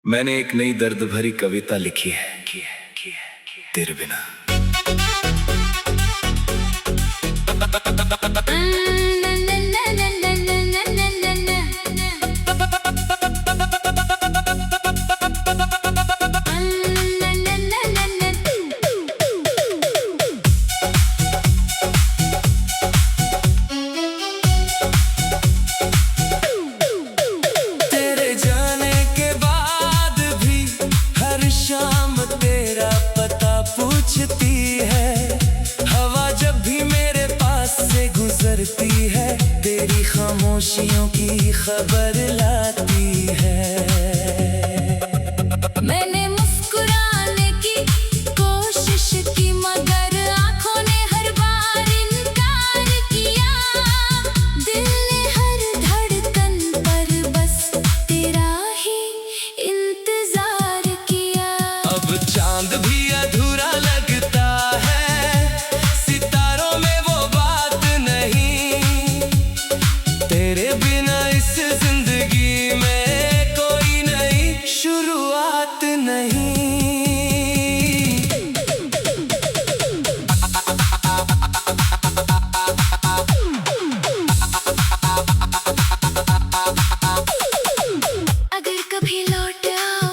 मैंने एक नई दर्द भरी कविता लिखी है तेरे बिना। तेरे जाने के बाद भी हर शाम तेरा पता पूछती है। हवा जब भी मेरे पास से गुजरती है, तेरी खामोशियों की खबर लाती है। मैंने मुस्कुराने की कोशिश की, मगर आंखों ने हर बार इनकार किया। दिल ने हर धड़कन पर बस तेरा ही इंतजार किया। अब चांद भी अधूरा लगता है, सितारों में वो बात नहीं। तेरे बिना इस जिंदगी में कोई नई शुरुआत नहीं। अगर कभी लौट आओ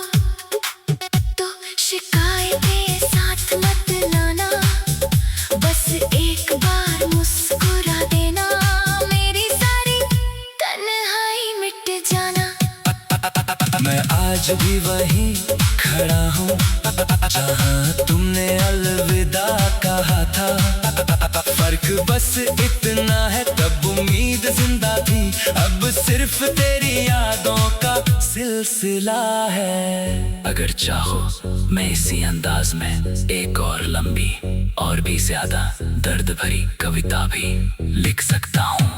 तो शिकायतें साथ मत लाना। बस एक बार मुस्कुरा देना, मेरी सारी तन्हाई मिट जाना। मैं आज भी वहीं खड़ा हूँ जहाँ तुमने अलविदा कहा था। फर्क बस इतना है, तब उम्मीद जिंदा थी, अब सिर्फ तेरी यादों का सिलसिला है। अगर चाहो मैं इसी अंदाज में एक और लंबी और भी ज्यादा दर्द भरी कविता भी लिख सकता हूँ।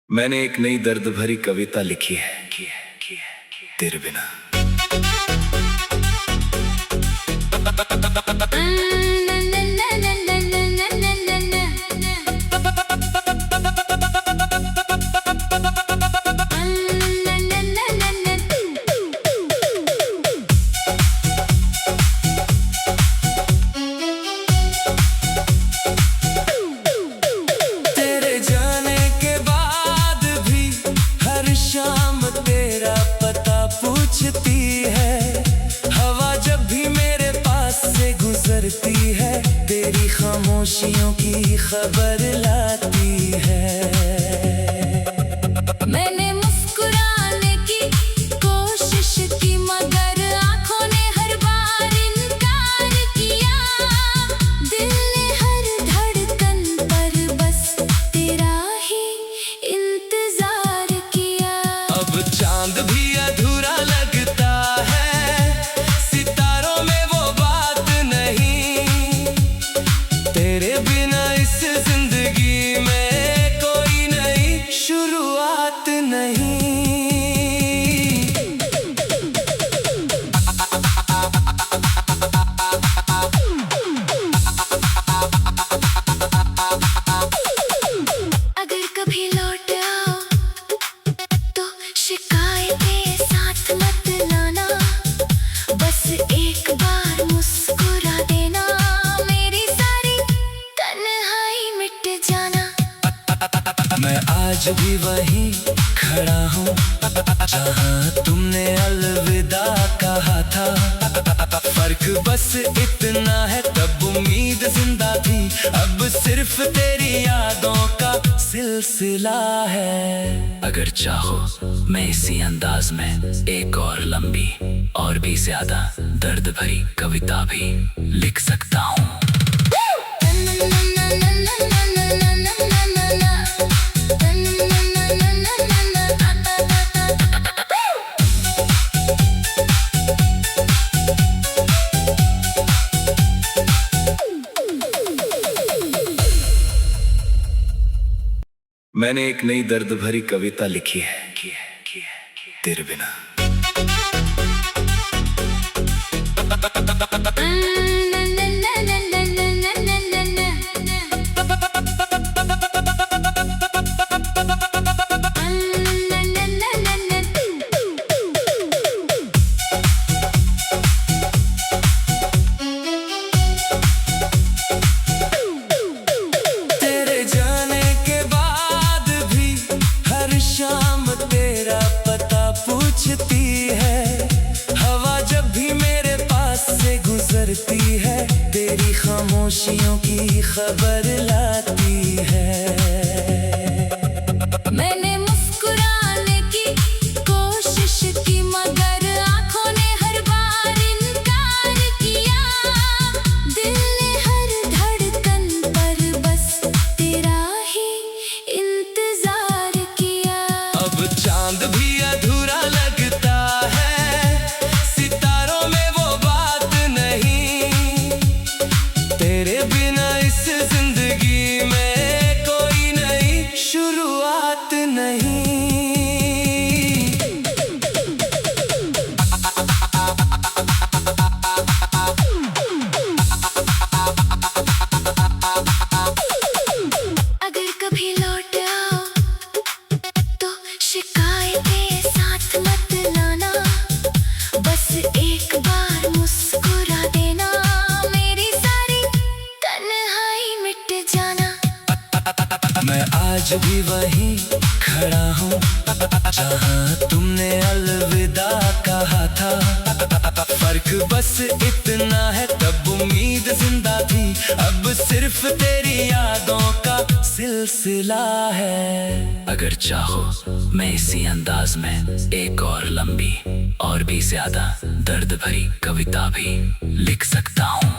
मैंने एक नई दर्द भरी कविता लिखी है तेरे बिना। तेरे जाने के बाद भी हर शाम तेरा पता पूछती है। हवा जब भी मेरे पास से गुजरती है, तेरी खामोशियों की खबर लाती है। मैंने मुस्कुराने की कोशिश की, मगर आंखों ने हर बार इनकार किया। दिल ने हर धड़कन पर बस तेरा ही इंतजार किया। अब चांद भी अधूरा लगता है, सितारों में वो बात नहीं। तेरे बिना इस जिंदगी में कोई नई शुरुआत नहीं। अगर कभी लौट आओ तो शिकायतें साथ मत लाना। बस एक बार मुस्कुरा देना, मेरी सारी तन्हाई मिट जाना। मैं आज भी वहीं खड़ा हूँ जहाँ तुमने अलविदा कहा था। फर्क बस इतना है, तब उम्मीद जिंदा थी, अब सिर्फ तेरी यादों का सिलसिला है। अगर चाहो मैं इसी अंदाज में एक और लंबी और भी ज्यादा दर्द भरी कविता भी लिख सकता हूँ। मैंने एक नई दर्द भरी कविता लिखी है तेरे बिना। तेरे जाने के बाद भी हर शाम तेरा पता पूछती है। हवा जब भी मेरे पास से गुजरती है, तेरी खामोशियों की खबर लाती है। मैंने मुस्कुराने की कोशिश की, मगर आंखों ने हर बार इनकार किया। दिल ने हर धड़कन पर बस तेरा ही इंतजार किया। अब चांद भी अधूरा लगता है, सितारों में वो बात नहीं। तेरे बिना इस जिंदगी में कोई नई शुरुआत नहीं। अगर कभी लौट आओ तो शिकायतें साथ मत लाना। बस एक बार मुस्कुरा देना, मेरी सारी तन्हाई मिट जाना। मैं आज भी वहीं खड़ा हूँ जहाँ तुमने अलविदा कहा था। फर्क बस इतना है, तब उम्मीद जिंदा थी, अब सिर्फ तेरी यादों का सिलसिला है। अगर चाहो मैं इसी अंदाज में एक और लंबी और भी ज्यादा दर्द भरी कविता भी लिख सकता हूँ।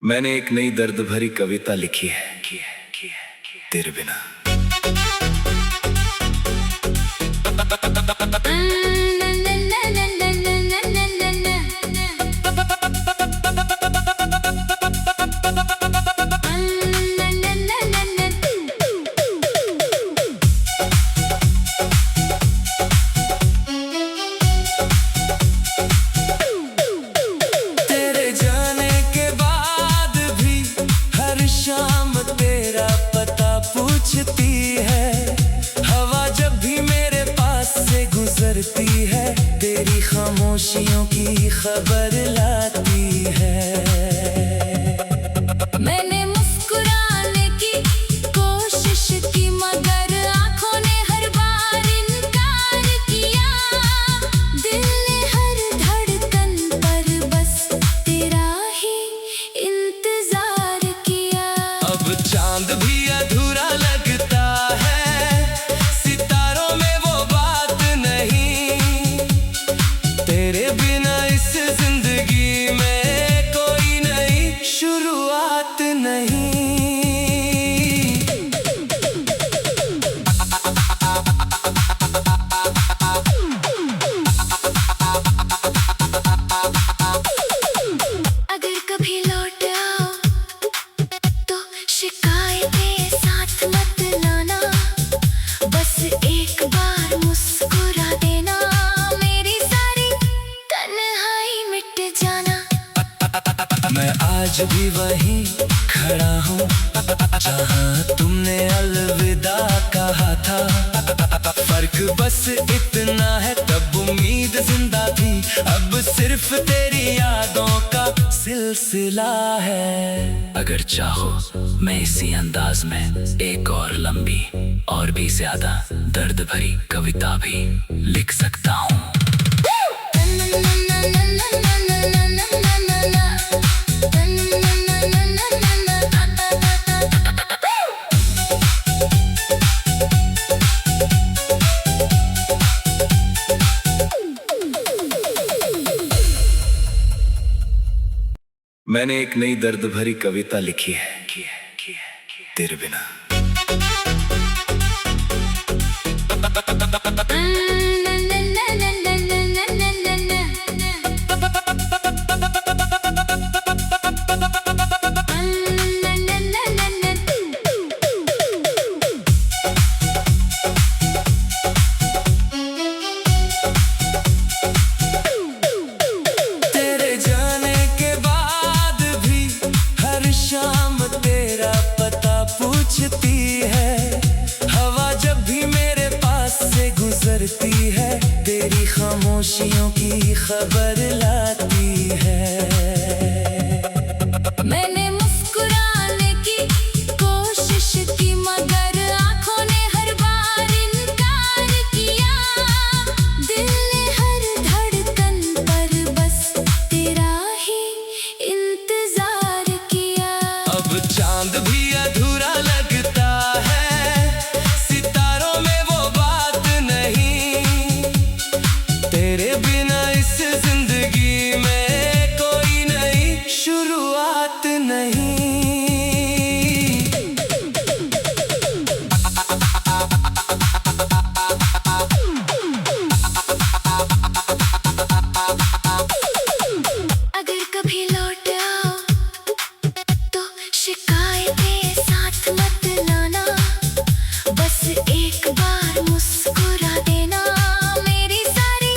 मैंने एक नई दर्द भरी कविता लिखी है तेरे बिना। तेरे जाने के बाद भी हर शाम तेरा पता पूछती है। हवा जब भी मेरे पास से गुजरती है, तेरी खामोशियों की खबर लाती है। मैंने मुस्कुराने की कोशिश की, मगर आंखों ने हर बार इनकार किया। दिल ने हर धड़कन पर बस तेरा ही इंतजार किया। अब चांद भी अधूरा लगता है, सितारों में वो बात नहीं। तेरे बिना इस जिंदगी में कोई नई शुरुआत नहीं। अगर कभी लौट आओ तो शिकायतें साथ मत लाना। बस एक बार मुस्कुरा देना, मेरी सारी तन्हाई मिट जाना। मैं आज भी वहीं खड़ा हूँ जहाँ तुमने अलविदा कहा था। फर्क बस इतना है, तब उम्मीद जिंदा थी, अब सिर्फ तेरी यादों का सिलसिला है। अगर चाहो मैं इसी अंदाज में एक और लंबी और भी ज्यादा दर्द भरी कविता भी लिख सकता हूँ। मैंने एक नई दर्द भरी कविता लिखी है तेरे बिना। तेरे जाने के बाद भी हर शाम तेरा पता पूछती है। हवा जब भी मेरे पास से गुजरती है, तेरी खामोशियों की खबर लाती है। मैंने मुस्कुराने की कोशिश की, मगर आंखों ने हर बार इनकार किया। दिल ने हर धड़कन पर बस तेरा ही इंतजार किया। अब चांद भी अधूरा लगता है, सितारों में वो बात नहीं। तेरे बिना इस जिंदगी में कोई नई शुरुआत नहीं। अगर कभी लौट आओ तो शिकायतें साथ मत लाना। बस एक बार मुस्कुरा देना, मेरी सारी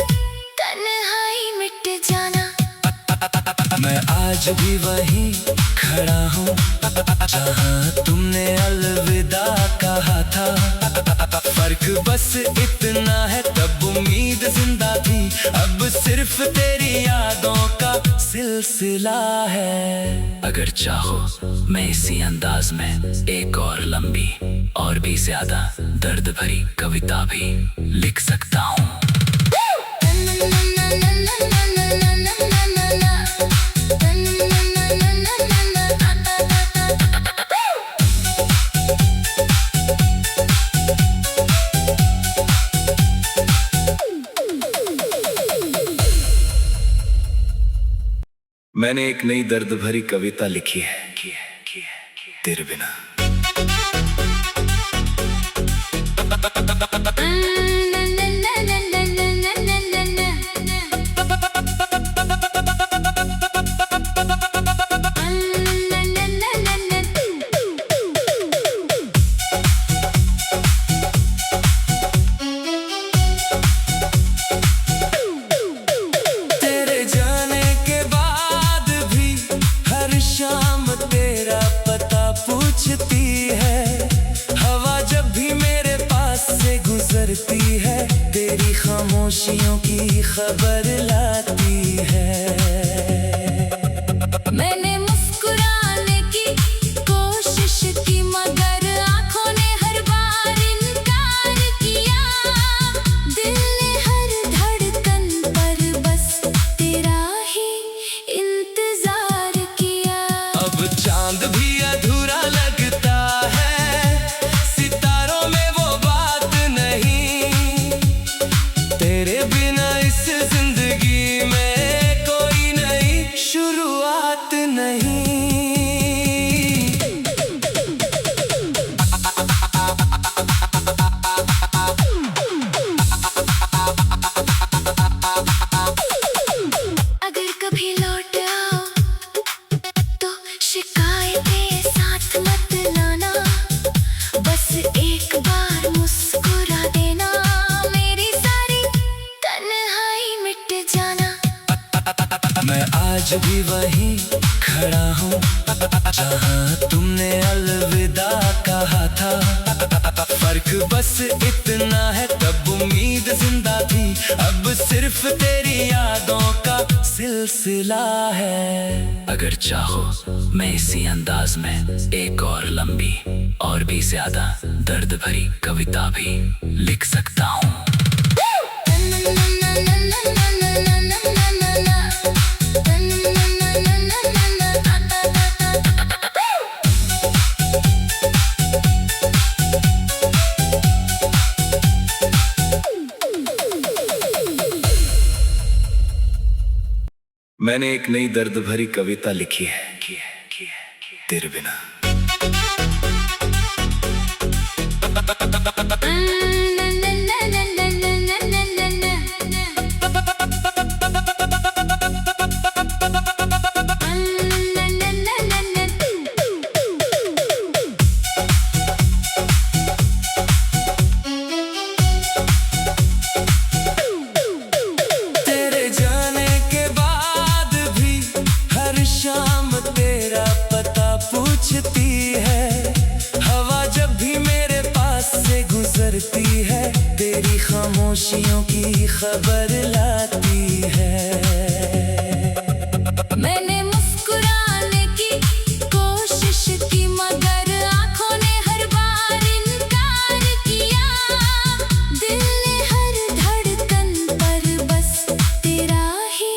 तन्हाई मिट जाना। मैं आज भी वहीं खड़ा हूँ जहाँ तुमने अलविदा कहा था। फर्क बस इतना है, तब उम्मीद जिंदा थी, अब सिर्फ तेरी यादों का सिलसिला है। अगर चाहो मैं इसी अंदाज में एक और लंबी और भी ज्यादा दर्द भरी कविता भी लिख सकता हूँ। मैंने एक नई दर्द भरी कविता लिखी है, तेरे बिना। तेरे जाने के बाद भी हर शाम तेरा पता पूछती है। हवा जब भी मेरे पास से गुजरती है, तेरी खामोशियों की खबर लाती है। मैंने मुस्कुराने की कोशिश की, मगर आंखों ने हर बार इनकार किया। दिल ने हर धड़कन पर बस तेरा ही इंतजार किया। अब चांद भी अधूरा लगता है, सितारों में वो बात नहीं। तेरे बिना इस जिंदगी में कोई नई शुरुआत नहीं। अगर कभी लौट आओ तो शिकायतें साथ मत लाना। बस एक बार मुस्कुरा देना, मेरी सारी तन्हाई मिट जाना। मैं आज भी वहीं खड़ा हूँ जहाँ तुमने अलविदा कहा था। फर्क बस इतना है, तब उम्मीद जिंदा थी, अब सिर्फ तेरी यादों का सिलसिला है। अगर चाहो मैं इसी अंदाज में एक और लंबी और भी ज्यादा दर्द भरी कविता भी लिख सकता हूँ। मैंने एक नई दर्द भरी कविता लिखी है, तेरे बिना। गुजरती है, तेरी खामोशियों की खबर लाती है। मैंने मुस्कुराने की कोशिश की मगर आंखों ने हर बार इनकार किया। दिल ने हर धड़कन पर बस तेरा ही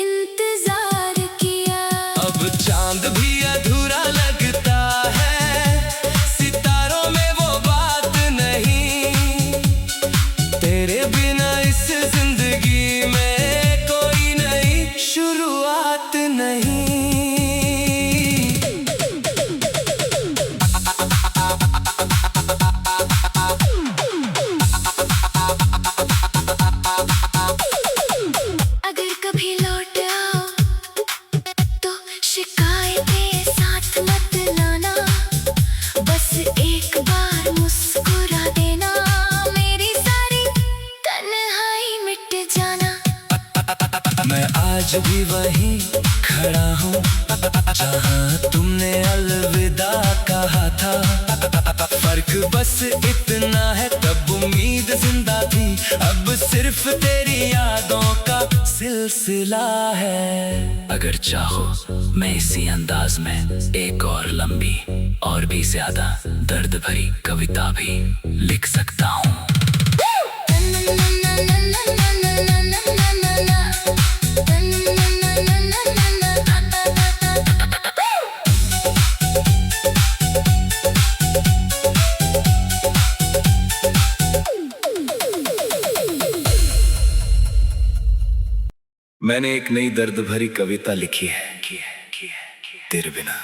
इंतजार किया। अब चांद भी अधूरा लगता है, सितारों में वो बात नहीं। तेरे बिना इस जिंदगी में कोई नई शुरुआत नहीं। अगर कभी लौट आओ तो शिकायतें साथ मत लाना। बस एक बार मुस्कुरा देना, मेरी सारी तन्हाई मिट जाना। मैं आज भी वहीं खड़ा हूँ जहाँ तुमने अलविदा कहा था। फर्क बस इतना है, तब उम्मीद जिंदा थी, अब सिर्फ तेरी यादों का सिलसिला है। अगर चाहो मैं इसी अंदाज में एक और लंबी और भी ज्यादा दर्द भरी कविता भी लिख सकता हूँ। मैंने एक नई दर्द भरी कविता लिखी है तेरे बिना।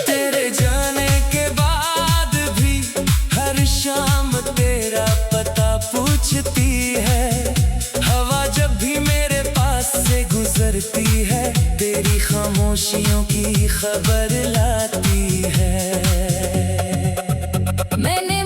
तेरे जाने के बाद भी हर शाम तेरा पता पूछती है। हवा जब भी मेरे पास से गुजरती है, तेरी खामोशियों की खबर लाती है। मैंने